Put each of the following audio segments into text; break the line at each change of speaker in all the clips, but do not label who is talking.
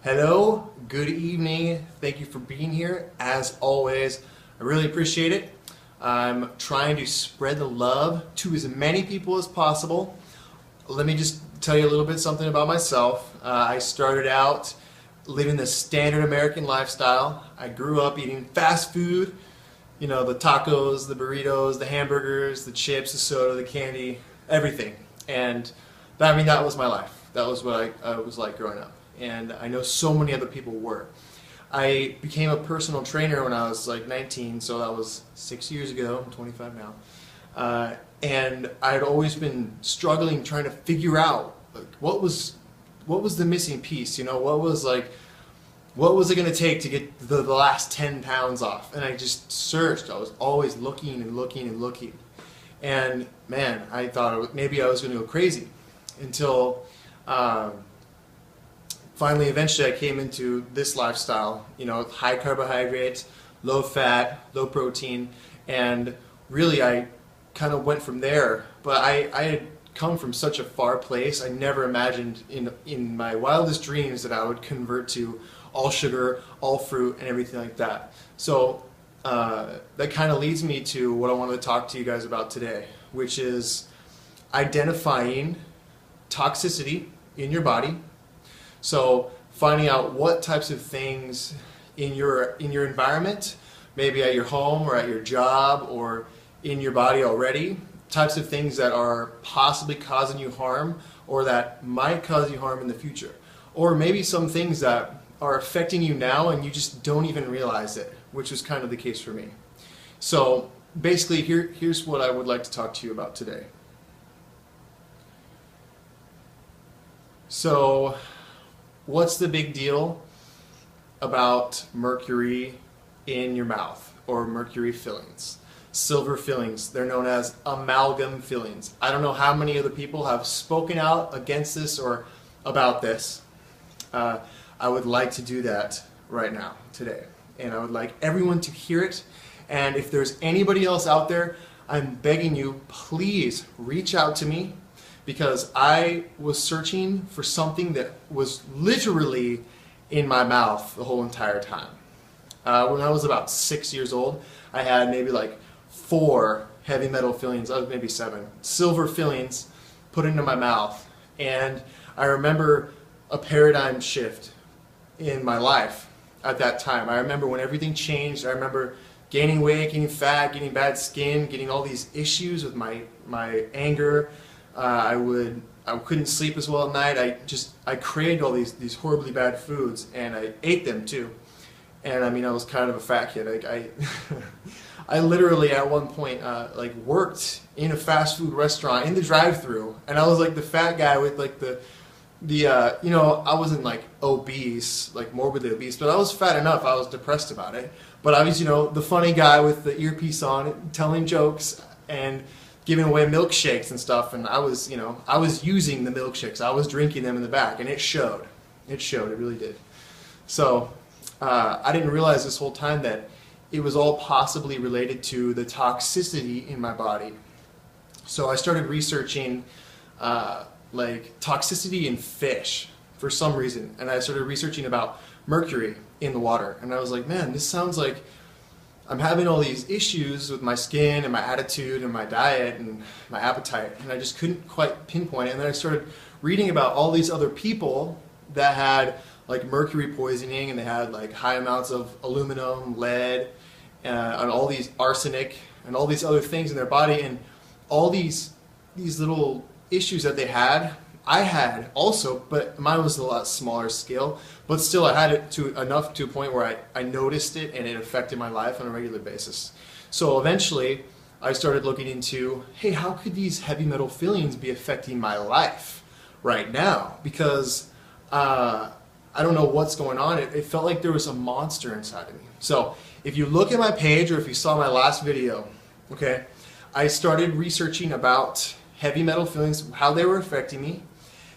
Hello, good evening. Thank you for being here. As always, I really appreciate it. I'm trying to spread the love to as many people as possible. Let me just tell you a little bit something about myself. I started out living the standard American lifestyle. I grew up eating fast food, you know, the tacos, the burritos, the hamburgers, the chips, the soda, the candy, everything. And that was my life. That was what I was like growing up. And I know so many other people were. I became a personal trainer when I was like 19, so that was 6 years ago. I'm 25 now. And I had always been struggling trying to figure out like, what was the missing piece, you know, what was it going to take to get the last 10 pounds off? And I just searched. I was always looking and looking and looking. And man, I thought maybe I was going to go crazy until finally, eventually, I came into this lifestyle, you know, high carbohydrates, low fat, low protein, and really I kind of went from there. But I had come from such a far place. I never imagined in my wildest dreams that I would convert to all sugar, all fruit, and everything like that. So that kind of leads me to what I wanted to talk to you guys about today, which is identifying toxicity in your body. So finding out what types of things in your environment, maybe at your home or at your job or in your body already, types of things that are possibly causing you harm or that might cause you harm in the future. Or maybe some things that are affecting you now and you just don't even realize it, which was kind of the case for me. So basically here's what I would like to talk to you about today. So what's the big deal about mercury in your mouth or mercury fillings? Silver fillings, they're known as amalgam fillings. I don't know how many other people have spoken out against this or about this. I would like to do that right now, today. And I would like everyone to hear it. And if there's anybody else out there, I'm begging you, please reach out to me, because I was searching for something that was literally in my mouth the whole entire time. When I was about 6 years old, I had maybe like 4 heavy metal fillings, maybe 7, silver fillings put into my mouth. And I remember a paradigm shift in my life at that time. I remember when everything changed. I remember gaining weight, getting fat, getting bad skin, getting all these issues with my anger. I couldn't sleep as well at night. I craved all these horribly bad foods, and I ate them too. And I mean, I was kind of a fat kid. I literally at one point worked in a fast food restaurant in the drive-thru, and I was like the fat guy with like the you know, I wasn't like obese, like morbidly obese, but I was fat enough. I was depressed about it, but I was, you know, the funny guy with the earpiece on, telling jokes and giving away milkshakes and stuff. And I was, you know, I was using the milkshakes. I was drinking them in the back, and it showed. It showed. It really did. So I didn't realize this whole time that it was all possibly related to the toxicity in my body. So I started researching like toxicity in fish for some reason, and I started researching about mercury in the water, and I was like, man, this sounds like I'm having all these issues with my skin and my attitude and my diet and my appetite, and I just couldn't quite pinpoint it. And then I started reading about all these other people that had like mercury poisoning, and they had like high amounts of aluminum, lead, and all these arsenic and all these other things in their body, and all these little issues that they had, I had also, but mine was a lot smaller scale, but still I had it enough to a point where I noticed it and it affected my life on a regular basis. So eventually I started looking into, hey, how could these heavy metal fillings be affecting my life right now? Because I don't know what's going on. It felt like there was a monster inside of me. So if you look at my page, or if you saw my last video, okay, I started researching about heavy metal fillings, how they were affecting me,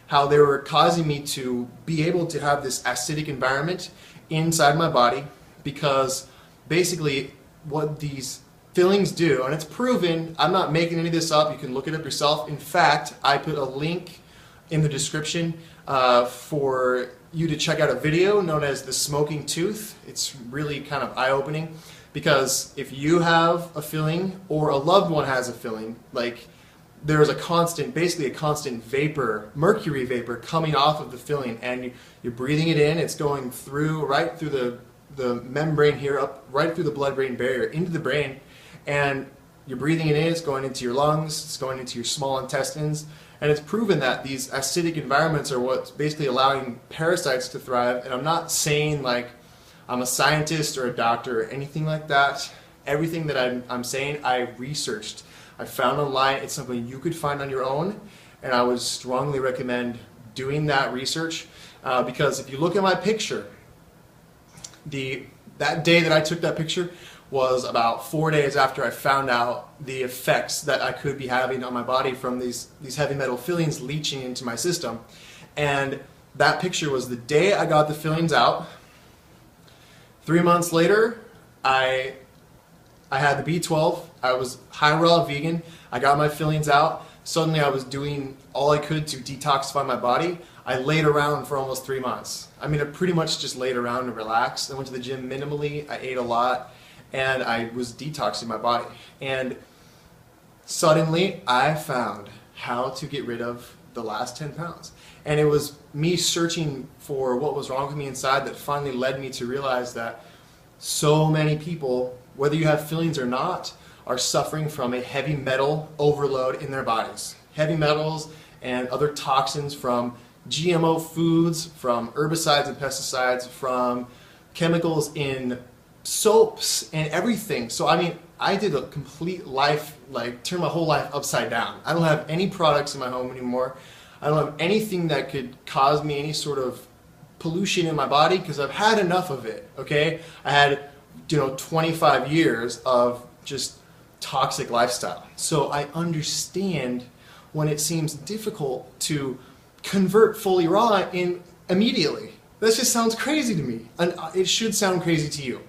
how they were causing me to be able to have this acidic environment inside my body, because basically what these fillings do, and it's proven, I'm not making any of this up, you can look it up yourself. In fact, I put a link in the description for you to check out a video known as the smoking tooth. It's really kind of eye-opening, because if you have a filling or a loved one has a filling, like there's a constant, basically a constant vapor, mercury vapor coming off of the filling, and you're breathing it in. It's going through, right through the membrane here, up right through the blood-brain barrier into the brain, and you're breathing it in. It's going into your lungs, it's going into your small intestines, and it's proven that these acidic environments are what's basically allowing parasites to thrive. And I'm not saying like I'm a scientist or a doctor or anything like that. Everything that I'm saying, I researched. I found online. It's something you could find on your own, and I would strongly recommend doing that research, because if you look at my picture, that day that I took that picture was about 4 days after I found out the effects that I could be having on my body from these heavy metal fillings leaching into my system. And that picture was the day I got the fillings out. 3 months later, I had the B12. I was high raw vegan. I got my fillings out. Suddenly I was doing all I could to detoxify my body. I laid around for almost 3 months. I mean, I pretty much just laid around and relaxed. I went to the gym minimally. I ate a lot, and I was detoxing my body. And suddenly I found how to get rid of the last 10 pounds. And it was me searching for what was wrong with me inside that finally led me to realize that so many people, whether you have fillings or not, are suffering from a heavy metal overload in their bodies. Heavy metals and other toxins from GMO foods, from herbicides and pesticides, from chemicals in soaps and everything. So I mean, I did a complete life, like turned my whole life upside down. I don't have any products in my home anymore. I don't have anything that could cause me any sort of pollution in my body, because I've had enough of it, okay? I had, 25 years of just toxic lifestyle. So I understand when it seems difficult to convert Fullyraw in immediately. That just sounds crazy to me. And it should sound crazy to you,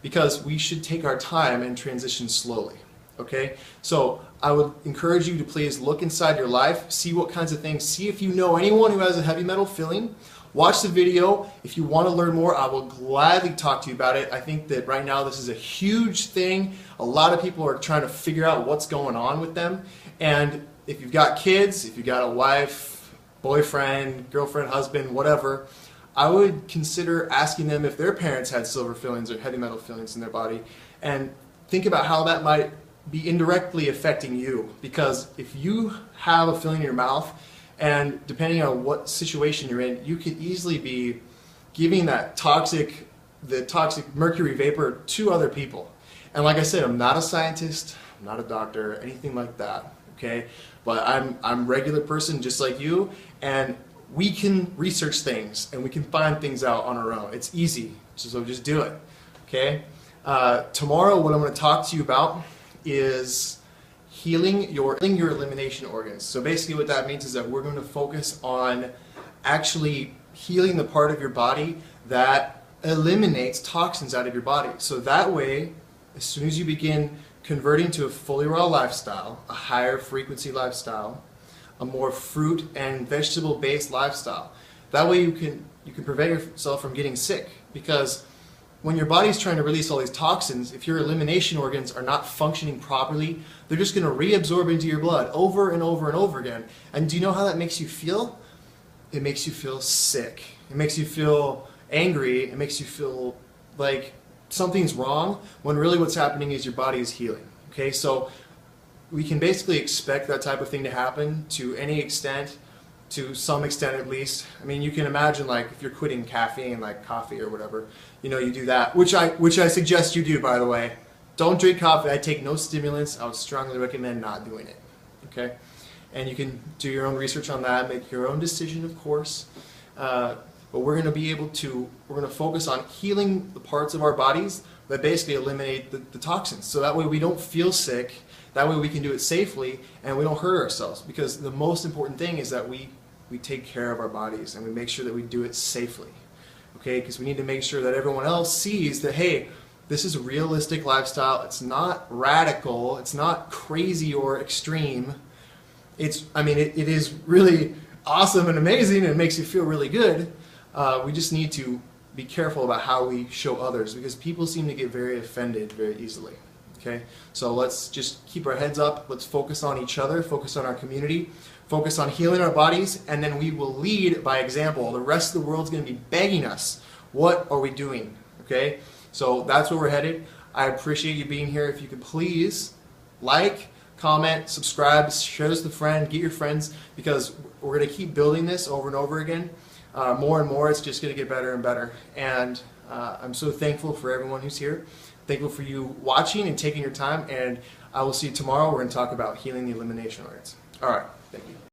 because we should take our time and transition slowly, okay? So I would encourage you to please look inside your life, see what kinds of things, see if you know anyone who has a heavy metal filling. Watch the video. If you want to learn more, I will gladly talk to you about it. I think that right now this is a huge thing. A lot of people are trying to figure out what's going on with them. And if you've got kids, if you've got a wife, boyfriend, girlfriend, husband, whatever, I would consider asking them if their parents had silver fillings or heavy metal fillings in their body, and think about how that might be indirectly affecting you. Because if you have a filling in your mouth, and depending on what situation you're in, you could easily be giving the toxic mercury vapor to other people. And like I said, I'm not a scientist, I'm not a doctor, anything like that, okay? But I'm a regular person just like you, and we can research things and we can find things out on our own. It's easy, so just do it, okay? Tomorrow what I'm going to talk to you about is healing your elimination organs. So basically what that means is that we're going to focus on actually healing the part of your body that eliminates toxins out of your body. So that way, as soon as you begin converting to a Fullyraw lifestyle, a higher frequency lifestyle, a more fruit and vegetable based lifestyle, that way you can prevent yourself from getting sick. Because when your body's trying to release all these toxins, if your elimination organs are not functioning properly, they're just going to reabsorb into your blood over and over and over again. And do you know how that makes you feel? It makes you feel sick. It makes you feel angry. It makes you feel like something's wrong, when really what's happening is your body is healing. Okay, so we can basically expect that type of thing to happen to any extent, to some extent at least. I mean, you can imagine, like, if you're quitting caffeine, like coffee or whatever, you do that, which I suggest you do, by the way. Don't drink coffee. I take no stimulants. I would strongly recommend not doing it, okay? And you can do your own research on that, make your own decision, of course. But we're going to focus on healing the parts of our bodies that basically eliminate the toxins. So that way we don't feel sick, that way we can do it safely, and we don't hurt ourselves. Because the most important thing is that we take care of our bodies, and we make sure that we do it safely. Okay, because we need to make sure that everyone else sees that, hey, this is a realistic lifestyle. It's not radical. It's not crazy or extreme. It is really awesome and amazing and it makes you feel really good. We just need to be careful about how we show others, because people seem to get very offended very easily. Okay, so let's just keep our heads up. Let's focus on each other, focus on our community, focus on healing our bodies, and then we will lead by example. The rest of the world's going to be begging us, what are we doing? Okay, so that's where we're headed. I appreciate you being here. If you could please like, comment, subscribe, share this with a friend, get your friends, because we're going to keep building this over and over again. More and more, it's just going to get better and better. And I'm so thankful for everyone who's here. Thankful for you watching and taking your time. And I will see you tomorrow. We're going to talk about healing the elimination arts. All right. Thank you.